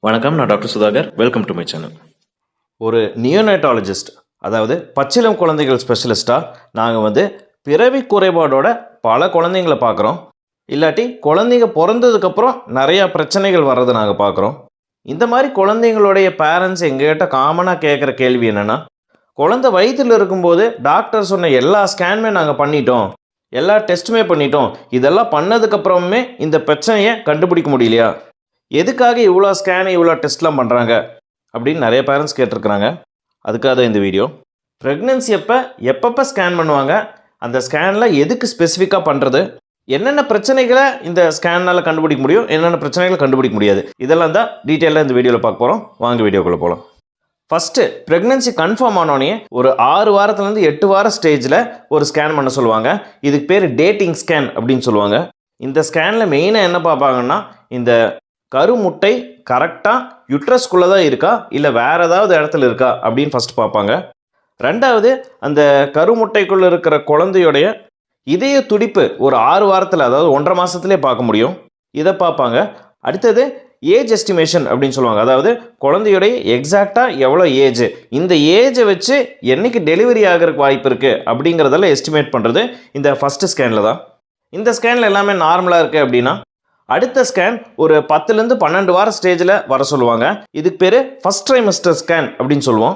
வணக்கம், நான் doctor Sudhakar. Welcome to my channel. ஒரு நியோனேட்டாலஜிஸ்ட், அதாவது பச்சிளம் குழந்தைகள் ஸ்பெஷலிஸ்ட்டாக நாங்கள் பிறவி குறைபாடோட பல குழந்தைங்களை பார்க்குறோம். இல்லாட்டி குழந்தைங்க பிறந்ததுக்கப்புறம் நிறையா பிரச்சனைகள் வர்றதை நாங்கள் பார்க்குறோம். இந்த மாதிரி குழந்தைங்களுடைய பேரண்ட்ஸ் எங்ககிட்ட காமனாக கேட்குற கேள்வி என்னென்னா, குழந்தை வயிற்றில் இருக்கும்போது டாக்டர் சொன்ன எல்லா ஸ்கேனுமே நாங்கள் பண்ணிட்டோம், எல்லா டெஸ்ட்டுமே பண்ணிட்டோம், இதெல்லாம் பண்ணதுக்கப்புறமே இந்த பிரச்சனையை கண்டுபிடிக்க முடியலையா, எதுக்காக இவ்வளோ ஸ்கேனு இவ்வளோ டெஸ்ட்லாம் பண்ணுறாங்க அப்படின்னு நிறைய பேரண்ட்ஸ் கேட்டிருக்கிறாங்க. அதுக்காக தான் இந்த வீடியோ. ப்ரெக்னென்சி எப்பப்போ ஸ்கேன் பண்ணுவாங்க, அந்த ஸ்கேனில் எதுக்கு ஸ்பெசிஃபிக்காக பண்ணுறது, என்னென்ன பிரச்சனைகளை இந்த ஸ்கேனால் கண்டுபிடிக்க முடியும், என்னென்ன பிரச்சனைகளை கண்டுபிடிக்க முடியாது, இதெல்லாம் தான் டீட்டெயிலாக இந்த வீடியோவில் பார்க்க போகிறோம். வாங்க வீடியோக்குள்ளே போகலாம். ஃபஸ்ட்டு ப்ரெக்னென்சி கன்ஃபார்ம் ஆனோடனே ஒரு 6 வாரத்துலேருந்து 8 வார ஸ்டேஜில் ஒரு ஸ்கேன் பண்ண சொல்லுவாங்க. இதுக்கு பேர் டேட்டிங் ஸ்கேன் அப்படின்னு சொல்லுவாங்க. இந்த ஸ்கேனில் மெயினாக என்ன பார்ப்பாங்கன்னா, இந்த கருமுட்டை கரெக்டாக யுட்ரஸ்குள்ளே தான் இருக்கா இல்லை வேறு ஏதாவது இடத்துல இருக்கா அப்படின்னு ஃபஸ்ட் பார்ப்பாங்க. ரெண்டாவது, அந்த கருமுட்டைக்குள்ளே இருக்கிற குழந்தையுடைய இதய துடிப்பு ஒரு 6 வாரத்தில், அதாவது 1.5 மாதத்துலேயே பார்க்க முடியும். இதை பார்ப்பாங்க. அடுத்தது ஏஜ் எஸ்டிமேஷன் அப்படின்னு சொல்லுவாங்க. அதாவது குழந்தையுடைய எக்ஸாக்டாக எவ்வளோ ஏஜ், இந்த ஏஜை வச்சு என்றைக்கு டெலிவரி ஆகிறதுக்கு வாய்ப்பு இருக்குது அப்படிங்கிறதெல்லாம் எஸ்டிமேட் பண்ணுறது இந்த ஃபஸ்ட்டு ஸ்கேனில் தான். இந்த ஸ்கேனில் எல்லாமே நார்மலாக இருக்குது அப்படின்னா அடுத்த ஸ்கேன் ஒரு 10லேருந்து 12 வார ஸ்டேஜில் வர சொல்லுவாங்க. இதுக்கு பேர் ஃபஸ்ட் ட்ரைமஸ்டர் ஸ்கேன் அப்படின்னு சொல்லுவோம்.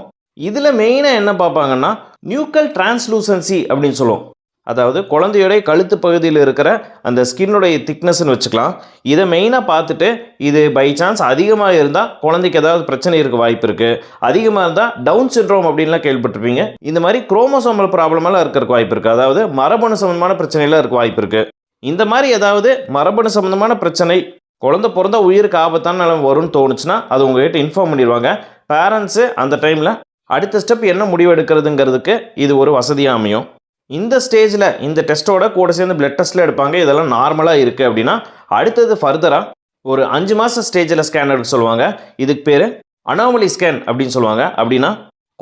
இதில் மெயினாக என்ன பார்ப்பாங்கன்னா, நியூக்கல் டிரான்ஸ்லூசன்சி அப்படின்னு சொல்லுவோம். அதாவது குழந்தையுடைய கழுத்து பகுதியில் இருக்கிற அந்த ஸ்கின்னுடைய திக்னஸ்ன்னு வச்சுக்கலாம். இதை மெயினாக பார்த்துட்டு, இது பை சான்ஸ் அதிகமாக இருந்தால் குழந்தைக்கு ஏதாவது பிரச்சனை இருக்க வாய்ப்பு இருக்குது, அதிகமாக இருந்தால் டவுன் சிண்ட்ரோம் அப்படின்லாம் கேள்விப்பட்டிருப்பீங்க. இந்த மாதிரி குரோமோசோமல் ப்ராப்ளமெல்லாம் இருக்கிறதுக்கு வாய்ப்பு இருக்குது, அதாவது மரபணு சம்பந்தமான பிரச்சனைலாம் இருக்க வாய்ப்பு இருக்குது. இந்த மாதிரி ஏதாவது மரபணு சம்மந்தமான பிரச்சனை குழந்தை பிறந்தா உயிருக்கு ஆபத்தான நிலைமை வரும்னு தோணுச்சுன்னா அது உங்கள்கிட்ட இன்ஃபார்ம் பண்ணிடுவாங்க. பேரண்ட்ஸு அந்த டைமில் அடுத்த ஸ்டெப் என்ன முடிவு எடுக்கிறதுங்கிறதுக்கு இது ஒரு வசதியாக அமையும். இந்த ஸ்டேஜில் இந்த டெஸ்ட்டோட கூட சேர்ந்து பிளட் டெஸ்ட்டில் எடுப்பாங்க. இதெல்லாம் நார்மலாக இருக்குது அப்படின்னா அடுத்தது ஃபர்தராக ஒரு 5 மாத ஸ்டேஜில் ஸ்கேன் எடுக்க சொல்லுவாங்க. இதுக்கு பேர் அனாமலி ஸ்கேன் அப்படின்னு சொல்லுவாங்க. அப்படின்னா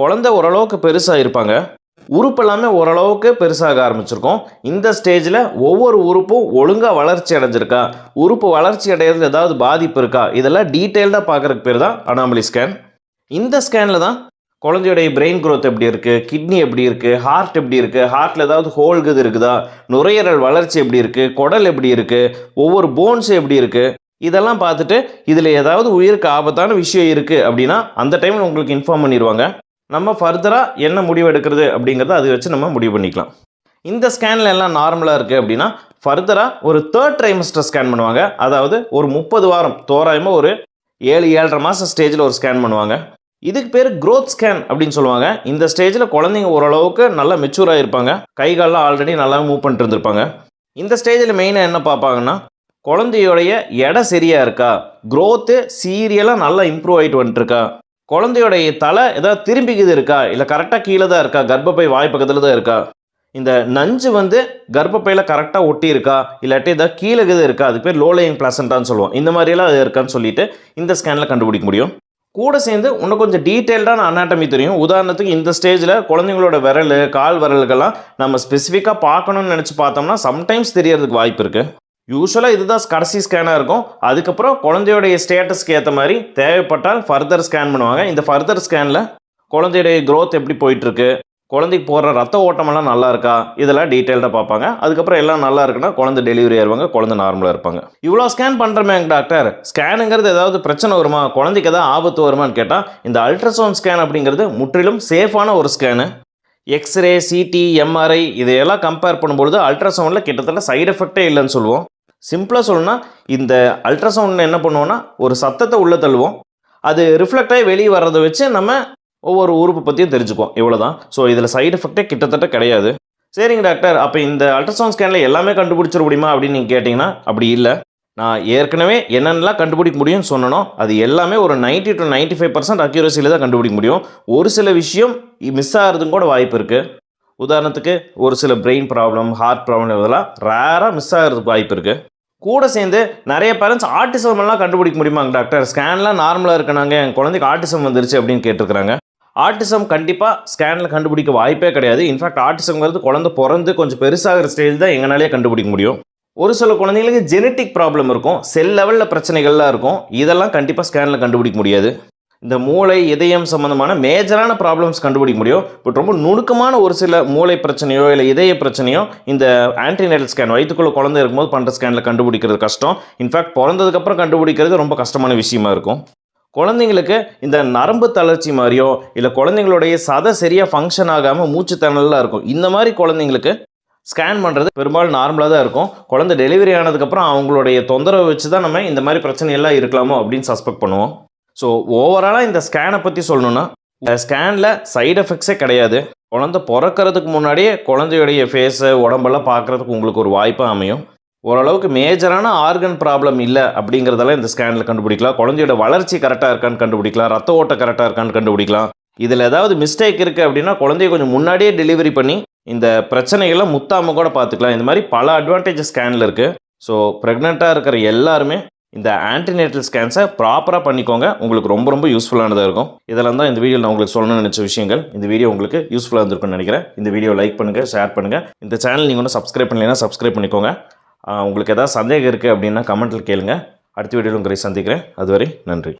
குழந்தை ஓரளவுக்கு பெருசாக இருப்பாங்க, உறுப்பு எல்லாமே ஓரளவுக்கு பெருசாக ஆரம்பிச்சிருக்கும். இந்த ஸ்டேஜில் ஒவ்வொரு உறுப்பும் ஒழுங்காக வளர்ச்சி அடைஞ்சிருக்கா, உறுப்பு வளர்ச்சி அடைகிறது ஏதாவது பாதிப்பு இருக்கா, இதெல்லாம் டீட்டெயில்டாக பார்க்குறதுக்கு பேர் தான் அனாமலி ஸ்கேன். இந்த ஸ்கேனில் தான் குழந்தையுடைய பிரெயின் க்ரோத் எப்படி இருக்குது, கிட்னி எப்படி இருக்குது, ஹார்ட் எப்படி இருக்குது, ஹார்ட்டில் ஏதாவது ஹோல்குது இருக்குதா, நுரையீரல் வளர்ச்சி எப்படி இருக்குது, குடல் எப்படி இருக்குது, ஒவ்வொரு போன்ஸ் எப்படி இருக்குது, இதெல்லாம் பார்த்துட்டு இதில் ஏதாவது உயிருக்கு ஆபத்தான விஷயம் இருக்குது அப்படின்னா அந்த டைமில் உங்களுக்கு இன்ஃபார்ம் பண்ணிடுவாங்க. நம்ம ஃபர்தராக என்ன முடிவு எடுக்கிறது அப்படிங்கிறத அதை வச்சு நம்ம முடிவு பண்ணிக்கலாம். இந்த ஸ்கேனில் எல்லாம் நார்மலாக இருக்குது அப்படின்னா ஃபர்தராக ஒரு 3rd ட்ரைமஸ்டர் ஸ்கேன் பண்ணுவாங்க. அதாவது ஒரு 30 வாரம், தோராயமாக ஒரு 7-7.5 மாதம் ஸ்டேஜில் ஒரு ஸ்கேன் பண்ணுவாங்க. இதுக்கு பேர் க்ரோத் ஸ்கேன் அப்படின்னு சொல்லுவாங்க. இந்த ஸ்டேஜில் குழந்தைங்க ஓரளவுக்கு நல்லா மெச்சூராக இருப்பாங்க, கை காலெலாம் ஆல்ரெடி நல்லா மூவ் பண்ணிட்டு இருந்திருப்பாங்க. இந்த ஸ்டேஜில் மெயினாக என்ன பார்ப்பாங்கன்னா, குழந்தையோடைய எடை சரியாக இருக்கா, க்ரோத்து சீரியலாக நல்லா இம்ப்ரூவ் ஆகிட்டு வந்துட்டுருக்கா, குழந்தையோடைய தலை ஏதாவது திரும்பிக்குது இருக்கா, இல்லை கரெக்டாக கீழே தான் இருக்கா, கர்ப்பப்பை வாய்ப்பக்கத்தில் தான் இருக்கா, இந்த நஞ்சு கர்ப்பப்பையில் கரெக்டாக ஒட்டி இருக்கா, இல்லாட்டி ஏதாவது கீழே இருக்கா, அதுக்கு பேர் லோலேயிங் பிளாசண்டான்னு சொல்லுவோம். இந்த மாதிரியெல்லாம் அது இருக்கான்னு சொல்லிட்டு இந்த ஸ்கேனில் கண்டுபிடிக்க முடியும். கூட சேர்ந்து இன்னும் கொஞ்சம் டீட்டெயில்டான அனாட்டமி தெரியும். உதாரணத்துக்கு இந்த ஸ்டேஜில் குழந்தைங்களோட விரல், கால் விரல்கள்லாம் நம்ம ஸ்பெசிஃபிக்காக பார்க்கணும்னு நினச்சி பார்த்தோம்னா சம்டைம்ஸ் தெரியறதுக்கு வாய்ப்பு இருக்குது. யூஸ்வலாக இதுதான் கடைசி ஸ்கேனாக இருக்கும். அதுக்கப்புறம் குழந்தையோடைய ஸ்டேட்டஸ்க்கு ஏற்ற மாதிரி தேவைப்பட்டால் ஃபர்தர் ஸ்கேன் பண்ணுவாங்க. இந்த ஃபர்தர் ஸ்கேனில் குழந்தையுடைய க்ரோத் எப்படி போயிட்டுருக்கு, குழந்தைக்கு போடுற ரத்த ஓட்டமெல்லாம் நல்லா இருக்கா, இதெல்லாம் டீட்டெயில்டாக பார்ப்பாங்க. அதுக்கப்புறம் எல்லாம் நல்லா இருக்குன்னா குழந்தை டெலிவரி ஆயிடுவாங்க, குழந்தை நார்மலாக இருப்பாங்க. இவ்வளோ ஸ்கேன் பண்ணுறமே டாக்டர், ஸ்கேனுங்கிறது ஏதாவது பிரச்சனை வருமா, குழந்தைக்கு ஏதாவது ஆபத்து வருமானு கேட்டால் இந்த அல்ட்ராசவுண்ட் ஸ்கேன் அப்படிங்கிறது முற்றிலும் சேஃபான ஒரு ஸ்கேனு. எக்ஸ்ரே, சிடி, எம்ஆர்ஐ இதையெல்லாம் கம்பேர் பண்ணும்பொழுது அல்ட்ராசவுண்டில் கிட்டத்தட்ட சைடு எஃபெக்டே இல்லைன்னு சொல்லுவோம். சிம்பிளாக சொல்லணும்னா, இந்த அல்ட்ராசவுண்டில் என்ன பண்ணுவோன்னா ஒரு சத்தத்தை உள்ளே தள்ளுவோம், அது ரிஃப்ளெக்ட் ஆகி வெளியே வர்றதை வச்சு நம்ம ஒவ்வொரு உறுப்பு பற்றியும் தெரிஞ்சுக்குவோம். இவ்வளோ தான். ஸோ இதில் சைடு எஃபெக்டே கிட்டத்தட்ட கிடையாது. சரிங்க டாக்டர், அப்போ இந்த அல்ட்ராசவுண்ட் ஸ்கேனில் எல்லாமே கண்டுபிடிச்சிட முடியுமா அப்படின்னு நீங்கள் கேட்டிங்கன்னா அப்படி இல்லை. நான் ஏற்கனவே என்னென்னலாம் கண்டுபிடிக்க முடியும்னு சொன்னனோ அது எல்லாமே ஒரு 90 to 95% அக்யூரசியில் தான் கண்டுபிடிக்க முடியும். ஒரு சில விஷயம் மிஸ் ஆகிறதுக்கும் கூட வாய்ப்பு இருக்குது. உதாரணத்துக்கு ஒரு சில பிரெயின் ப்ராப்ளம், ஹார்ட் ப்ராப்ளம் இதெல்லாம் ரேராக மிஸ் ஆகிறதுக்கு வாய்ப்பு இருக்குது. கூட சேர்ந்து நிறைய பேரண்ட்ஸ் ஆட்டிசம் எல்லாம் கண்டுபிடிக்க முடியுமாங்க டாக்டர், ஸ்கேன்லாம் நார்மலாக இருக்கனாங்க, என் குழந்தைக்கு ஆட்டிசம் வந்துருச்சு அப்படின்னு கேட்டிருக்கிறாங்க. ஆட்டிசம் கண்டிப்பாக ஸ்கேனில் கண்டுபிடிக்க வாய்ப்பே கிடையாது. இன்ஃபேக்ட் ஆட்டிசம்ங்கிறது குழந்தை பிறந்து கொஞ்சம் பெருசாகிற ஸ்டேஜ் தான் எங்களாலே கண்டுபிடிக்க முடியும். ஒரு சில குழந்தைங்களுக்கு ஜெனட்டிக் ப்ராப்ளம் இருக்கும், செல் லெவலில் பிரச்சனைகள்லாம் இருக்கும். இதெல்லாம் கண்டிப்பாக ஸ்கேனில் கண்டுபிடிக்க முடியாது. இந்த மூளை இதயம் சம்மந்தமான மேஜரான ப்ராப்ளம்ஸ் கண்டுபிடிக்க முடியும். பட் ரொம்ப நுணுக்கமான ஒரு சில மூளை பிரச்சனையோ இல்லை இதய பிரச்சனையோ இந்த ஆன்டிநேட்டல் ஸ்கேன் வயிற்றுக்குள்ள குழந்தை இருக்கும்போது பண்ணுற ஸ்கேனில் கண்டுபிடிக்கிறது கஷ்டம். இன்ஃபேக்ட் பிறந்ததுக்கப்புறம் கண்டுபிடிக்கிறது ரொம்ப கஷ்டமான விஷயமா இருக்கும். குழந்தைங்களுக்கு இந்த நரம்பு தளர்ச்சி மாதிரியோ இல்லை குழந்தைங்களுடைய சதை சரியாக ஃபங்க்ஷன் ஆகாமல் மூச்சு திணறலாம் இருக்கும். இந்த மாதிரி குழந்தைங்களுக்கு ஸ்கேன் பண்ணுறது பெரும்பாலும் நார்மலாக தான் இருக்கும். குழந்தை டெலிவரி ஆனதுக்கப்புறம் அவங்களுடைய தொந்தரவை வச்சு தான் நம்ம இந்த மாதிரி பிரச்சனையெல்லாம் இருக்கலாமோ அப்படின்னு சஸ்பெக்ட் பண்ணுவோம். ஸோ ஓவராலாக இந்த ஸ்கேனை பற்றி சொல்லணுன்னா, இந்த ஸ்கேனில் சைடு எஃபெக்ட்ஸே கிடையாது. குழந்தை பிறக்கிறதுக்கு முன்னாடியே குழந்தையுடைய ஃபேஸை உடம்பெல்லாம் பார்க்குறதுக்கு உங்களுக்கு ஒரு வாய்ப்பாக அமையும். ஓரளவுக்கு மேஜரான ஆர்கன் ப்ராப்ளம் இல்லை அப்படிங்கிறதெல்லாம் இந்த ஸ்கேனில் கண்டுபிடிக்கலாம். குழந்தையோட வளர்ச்சி கரெக்டாக இருக்கான்னு கண்டுபிடிக்கலாம், ரத்த ஓட்டம் கரெக்டாக இருக்கான்னு கண்டுபிடிக்கலாம். இதில் ஏதாவது மிஸ்டேக் இருக்குது அப்படின்னா குழந்தைய கொஞ்சம் முன்னாடியே டெலிவரி பண்ணி இந்த பிரச்சனைகளை முத்தாமல் கூட பார்த்துக்கலாம். இந்த மாதிரி பல அட்வான்டேஜஸ் ஸ்கேனில் இருக்குது. ஸோ ப்ரெக்னெண்ட்டாக இருக்கிற எல்லாருமே இந்த ஆன்டிநேட்டல் ஸ்கேன்ஸை ப்ராப்பராக பண்ணிக்கோங்க. உங்களுக்கு ரொம்ப ரொம்ப யூஸ்ஃபுல்லானதாக இருக்கும். இதெல்லாம் தான் இந்த வீடியோவில் நான் உங்களுக்கு சொல்லணும்னு நினச்ச விஷயங்கள். இந்த வீடியோ உங்களுக்கு யூஸ்ஃபுல்லாக இருந்திருக்குன்னு நினைக்கிறேன். இந்த வீடியோ லைக் பண்ணுங்கள், ஷேர் பண்ணுங்கள். இந்த சேனல் நீங்கள் ஒன்றும் சப்ஸ்கிரைப் பண்ணலைன்னா சப்ஸ்கிரைப் பண்ணிக்கோங்க. உங்களுக்கு ஏதாவது சந்தேகம் இருக்குது அப்படின்னா கமெண்ட்டில் கேளுங்க. அடுத்த வீடியோவில் உங்களை சந்திக்கிறேன். அதுவரை நன்றி.